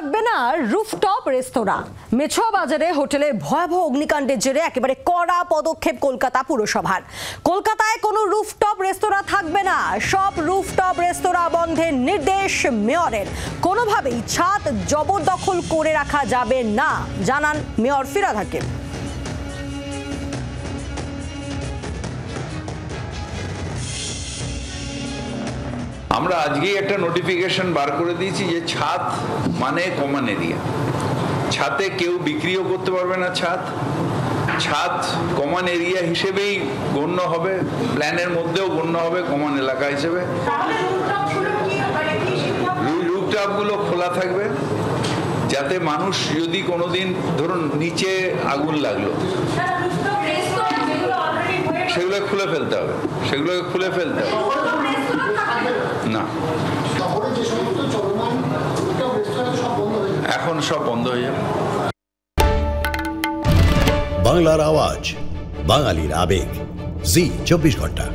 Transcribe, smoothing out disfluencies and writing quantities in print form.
থাকবে না রুফটপ রেস্তোরাঁ। মেছোয়া বাজারে হোটেলে ভয়াবহ অগ্নিকাণ্ডের জেরে একেবারে কড়া পদক্ষেপ কলকাতা পুরসভার। কলকাতায় কোনো রুফটপ রেস্তোরাঁ থাকবে না। সব রুফটপ রেস্তোরাঁ বন্ধের নির্দেশ মেয়রের। কোনোভাবেই ছাদ জবরদখল করে রাখা যাবে না, জানান মেয়র ফিরহাদ হাকিম। আমরা আজকেই একটা নোটিফিকেশন বার করে দিয়েছি যে ছাদ মানে কমন এরিয়া। ছাদে কেউ বিক্রিও করতে পারবে না। ছাদ কমন এরিয়া হিসেবেই গণ্য হবে, প্ল্যানের মধ্যেও গণ্য হবে কমন এলাকা হিসেবে। রুফটপগুলো খোলা থাকবে, যাতে মানুষ যদি কোনোদিন ধরুন নিচে আগুন লাগলো, সেগুলো খুলে ফেলতে হবে, না এখন সব বন্ধ হয়ে যাবে। বাংলার আওয়াজ, বাঙালির আবেগ, জি 24 ঘন্টা।